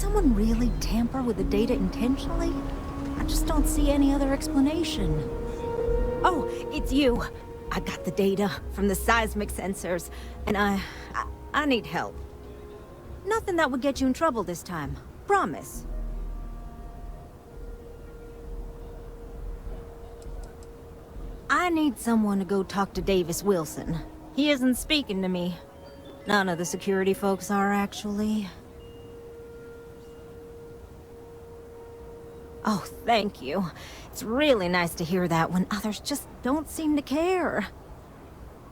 someone really tamper with the data intentionally? I just don't see any other explanation. Oh, it's you. I got the data from the seismic sensors, and I need help. Nothing that would get you in trouble this time. Promise. I need someone to go talk to Davis Wilson. He isn't speaking to me. None of the security folks are, actually. Oh, thank you. It's really nice to hear that when others just don't seem to care.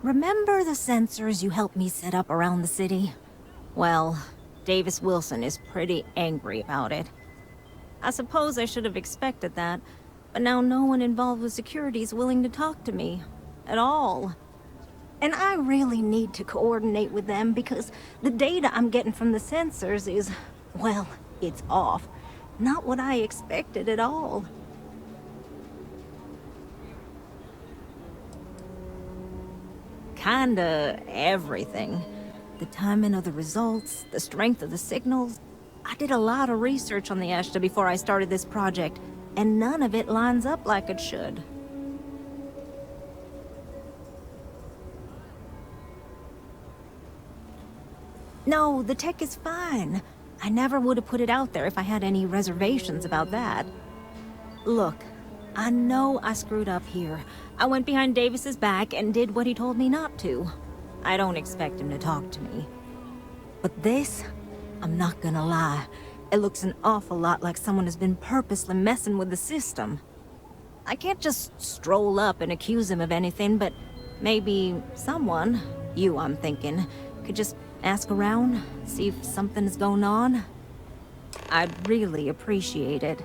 Remember the sensors you helped me set up around the city? Well, Davis Wilson is pretty angry about it. I suppose I should have expected that, but now no one involved with security is willing to talk to me. At all. And I really need to coordinate with them because the data I'm getting from the sensors is, well, it's off. Not what I expected at all. Kinda everything. The timing of the results, the strength of the signals. I did a lot of research on the Ashta before I started this project, and none of it lines up like it should. No, the tech is fine. I never would have put it out there if I had any reservations about that. Look, I know I screwed up here. I went behind Davis's back and did what he told me not to. I don't expect him to talk to me. But this, I'm not gonna lie, it looks an awful lot like someone has been purposely messing with the system. I can't just stroll up and accuse him of anything, but maybe someone, you I'm thinking, could just ask around, see if something's going on. I'd really appreciate it.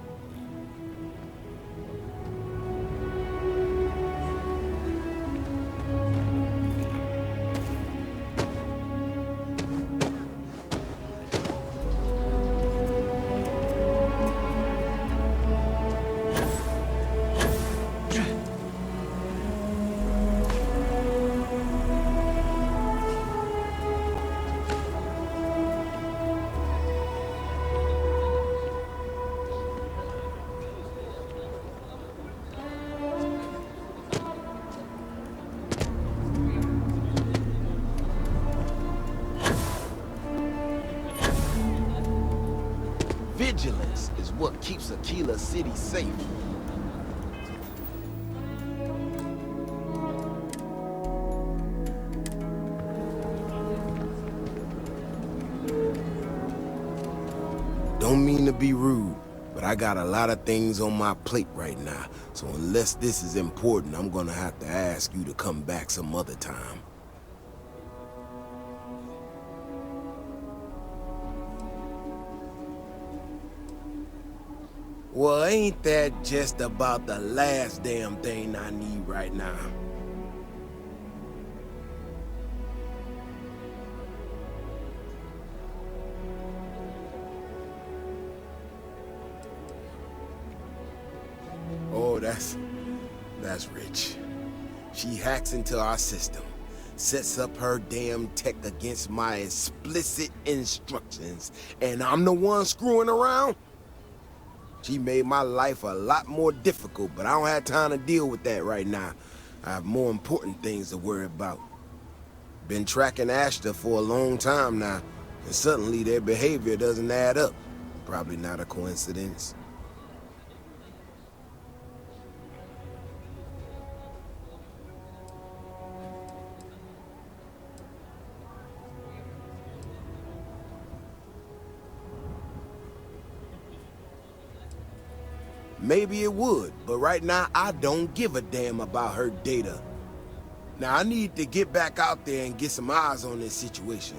Vigilance is what keeps Aquila City safe. Don't mean to be rude, but I got a lot of things on my plate right now, so unless this is important, I'm gonna have to ask you to come back some other time. Well, ain't that just about the last damn thing I need right now? Oh, that's rich. She hacks into our system, sets up her damn tech against my explicit instructions, and I'm the one screwing around? She made my life a lot more difficult, but I don't have time to deal with that right now. I have more important things to worry about. Been tracking Ashta for a long time now, and suddenly their behavior doesn't add up. Probably not a coincidence. Maybe it would, but right now I don't give a damn about her data. Now I need to get back out there and get some eyes on this situation.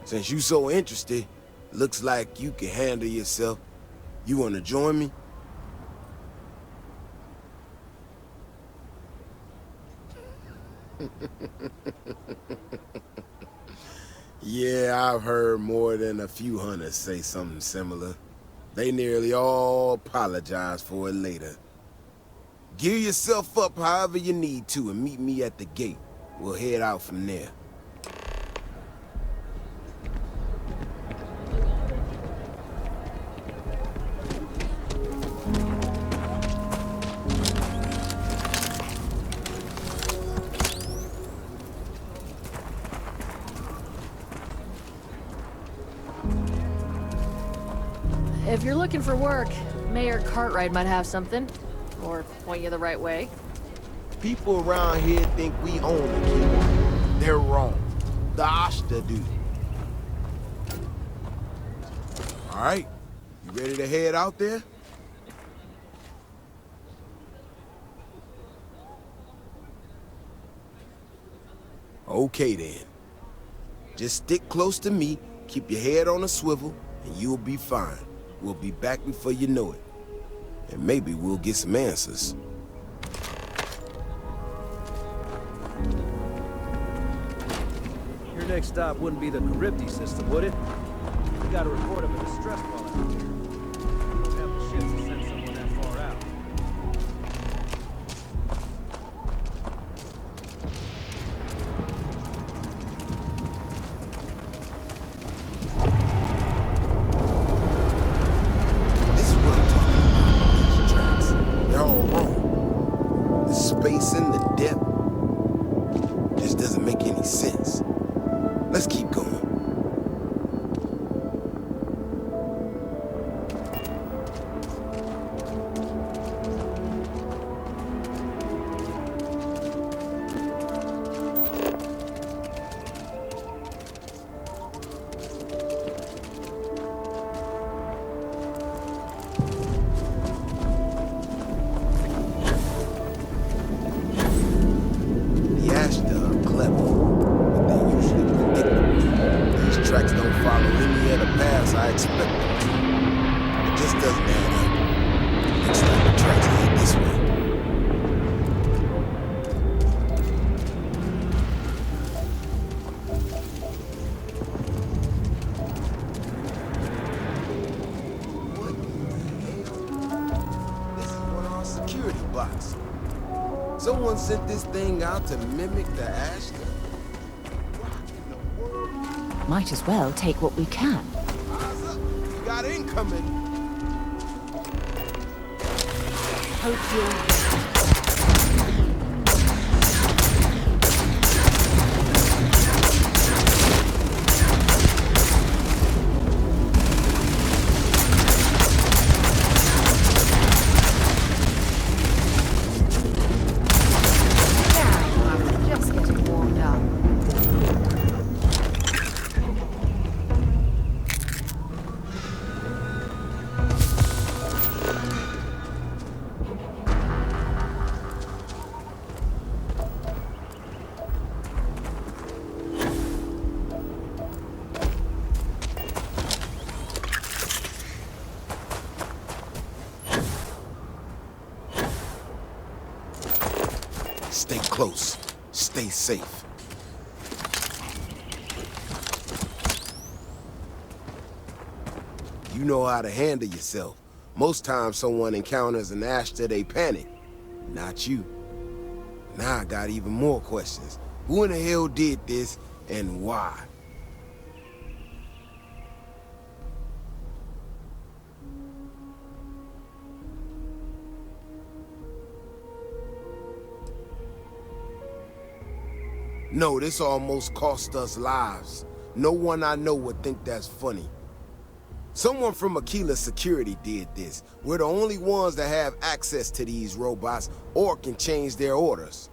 Since you so interested, looks like you can handle yourself. You wanna join me? Yeah, I've heard more than a few hunters say something similar. They nearly all apologize for it later. Gear yourself up however you need to and meet me at the gate. We'll head out from there. If you're looking for work, Mayor Cartwright might have something. Or point you the right way. People around here think we own the key. They're wrong. The Ashta do. All right, you ready to head out there? Okay then. Just stick close to me, keep your head on a swivel, and you'll be fine. We'll be back before you know it. And maybe we'll get some answers. Your next stop wouldn't be the Charybdis system, would it? We got a report of a distress call out here. We don't have the ships to send someone that far out. This is what I'm talking about, these tracks. They're all wrong. The space and the depth just doesn't make any sense. Let's keep going. The Ashta are clever, but they're usually predictable. These tracks don't follow any other paths I expect them to. It just doesn't add up. Looks like the tracks head this way. What the hell? This is one of our security bots. Someone sent this thing out to mimic the Ashta? What in the world? Might as well take what we can. Eyes up. You got incoming. Hope you're ready. I'm just getting warmed up. Stay close. Stay safe. You know how to handle yourself. Most times someone encounters an Ashta, they panic. Not you. Now I got even more questions. Who in the hell did this, and why? No, this almost cost us lives. No one I know would think that's funny. Someone from Aquila Security did this. We're the only ones that have access to these robots or can change their orders.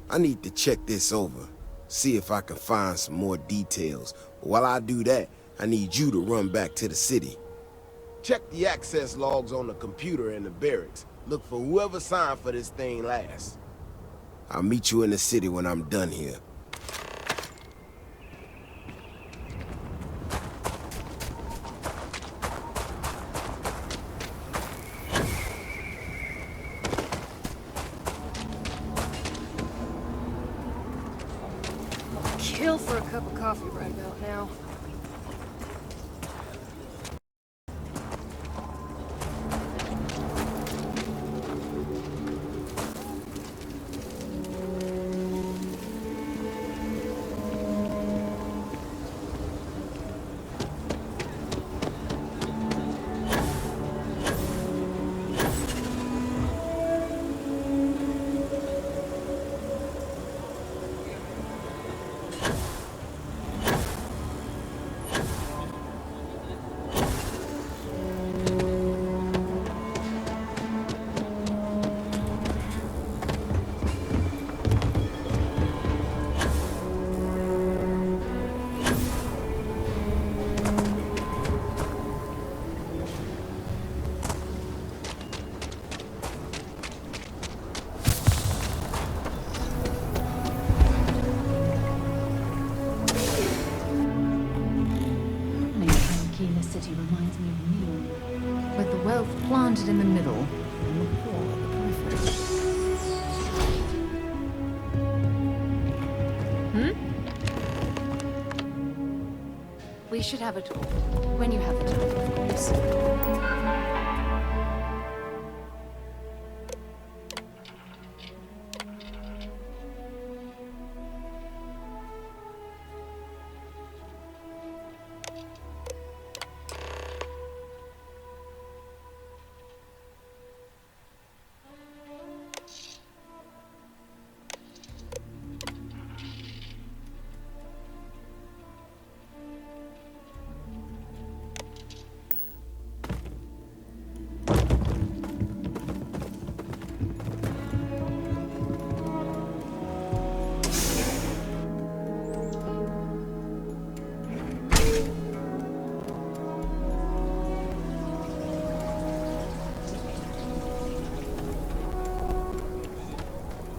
I need to check this over, see if I can find some more details. But while I do that, I need you to run back to the city. Check the access logs on the computer in the barracks. Look for whoever signed for this thing last. I'll meet you in the city when I'm done here. Kill for a cup of coffee right about now. planted in the middle, and the wall at the periphery. We should have a talk. When you have the time, of course.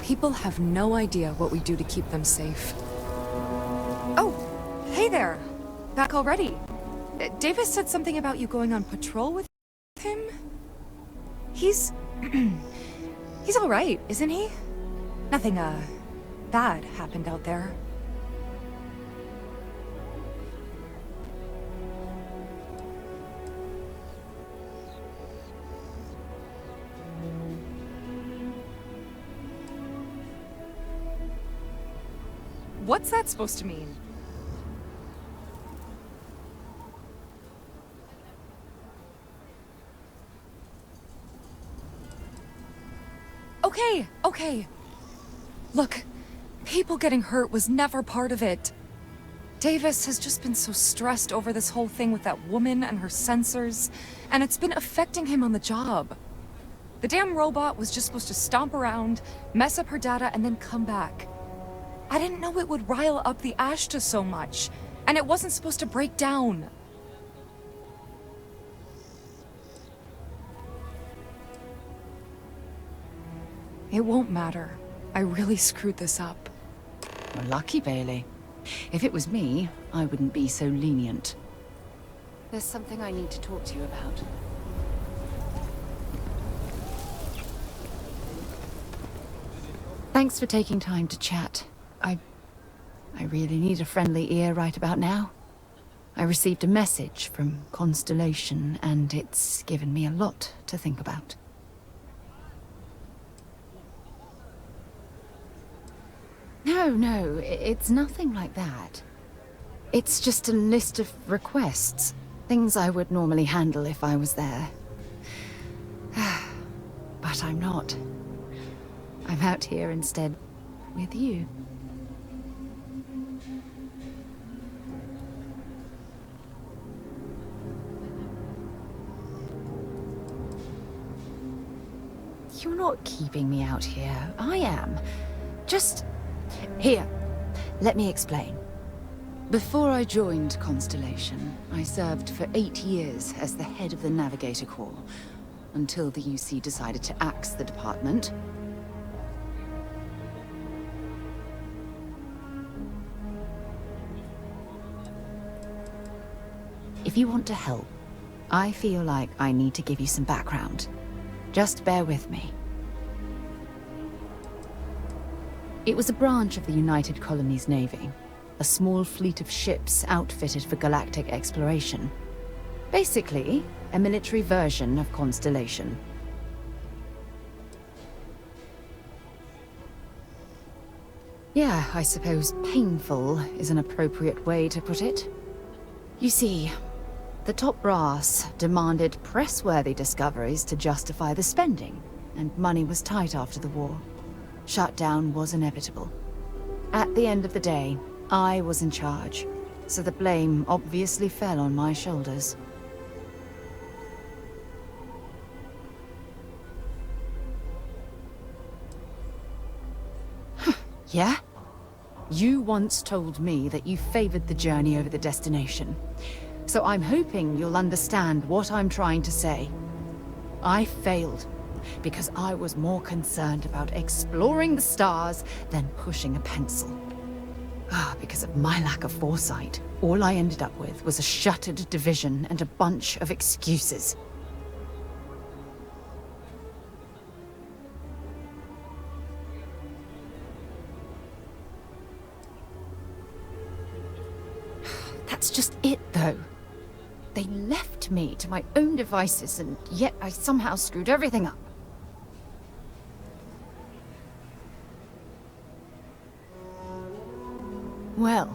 People have no idea what we do to keep them safe. Oh, hey there. Back already. Davis said something about you going on patrol with him? He's... he's all right, isn't he? Nothing, bad happened out there. What's that supposed to mean? Okay. Look, people getting hurt was never part of it. Davis has just been so stressed over this whole thing with that woman and her sensors, and it's been affecting him on the job. The damn robot was just supposed to stomp around, mess up her data, and then come back. I didn't know it would rile up the Ashta so much, and it wasn't supposed to break down. It won't matter. I really screwed this up. Well, lucky, Bailey. If it was me, I wouldn't be so lenient. There's something I need to talk to you about. Thanks for taking time to chat. I really need a friendly ear right about now. I received a message from Constellation, and it's given me a lot to think about. No, it's nothing like that. It's just a list of requests. Things I would normally handle if I was there. But I'm not. I'm out here instead, with you. You're not keeping me out here. I am. Just... Here, let me explain. Before I joined Constellation, I served for 8 years as the head of the Navigator Corps, until the UC decided to axe the department. If you want to help, I feel like I need to give you some background. Just bear with me. It was a branch of the United Colonies Navy, a small fleet of ships outfitted for galactic exploration. Basically, a military version of Constellation. Yeah, I suppose painful is an appropriate way to put it. You see, the top brass demanded press-worthy discoveries to justify the spending, and money was tight after the war. Shutdown was inevitable. At the end of the day, I was in charge, so the blame obviously fell on my shoulders. Yeah? You once told me that you favored the journey over the destination. So I'm hoping you'll understand what I'm trying to say. I failed, because I was more concerned about exploring the stars than pushing a pencil. Because of my lack of foresight, all I ended up with was a shuttered division and a bunch of excuses. That's just it, though. They left me to my own devices, and yet I somehow screwed everything up. Well,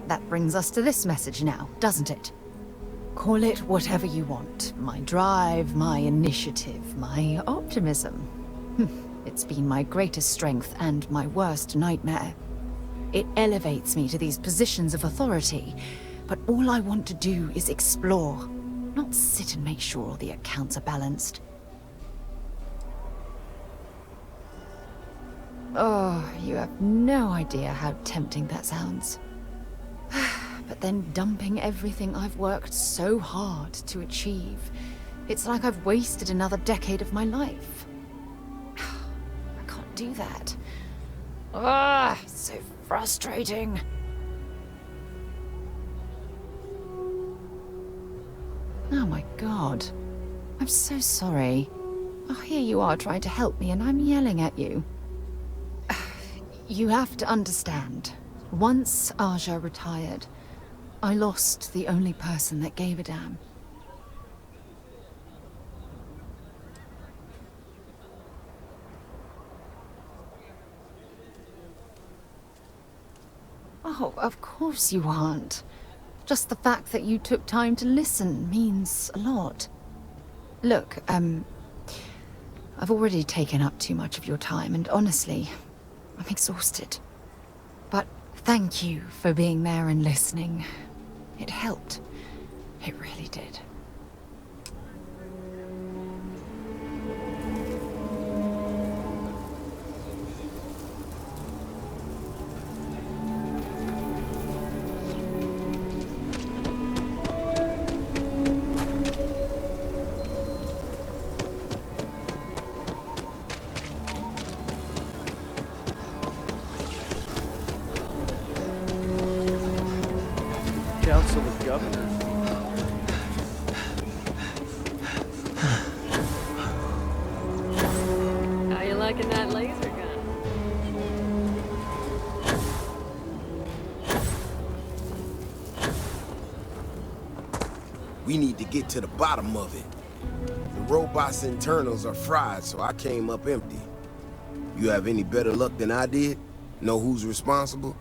that brings us to this message now, doesn't it? Call it whatever you want. My drive, my initiative, my optimism. It's been my greatest strength and my worst nightmare. It elevates me to these positions of authority, but all I want to do is explore, not sit and make sure all the accounts are balanced. Oh, you have no idea how tempting that sounds. But then dumping everything I've worked so hard to achieve, it's like I've wasted another decade of my life. I can't do that. Ah, so frustrating. Oh my god. I'm so sorry. Oh, here you are trying to help me and I'm yelling at you. You have to understand. Once Aja retired, I lost the only person that gave a damn. Oh, of course you aren't. Just the fact that you took time to listen means a lot. Look, I've already taken up too much of your time, and honestly, I'm exhausted. But thank you for being there and listening. It helped. It really did. Council of Governors. How you liking that laser gun? We need to get to the bottom of it. The robot's internals are fried, so I came up empty. You have any better luck than I did? Know who's responsible?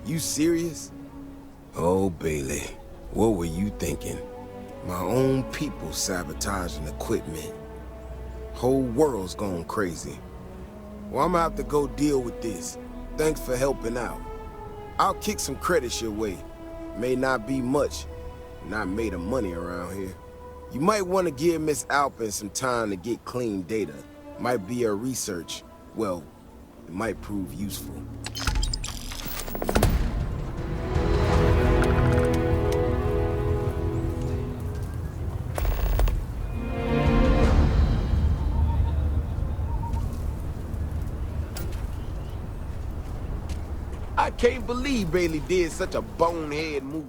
You serious? Oh, Bailey, what were you thinking? My own people sabotaging equipment. Whole world's gone crazy. Well, I'm gonna have to go deal with this. Thanks for helping out. I'll kick some credits your way. May not be much. Not made of money around here. You might want to give Miss Alpin some time to get clean data. Might be her research. Well, it might prove useful. I can't believe Bailey did such a bonehead move.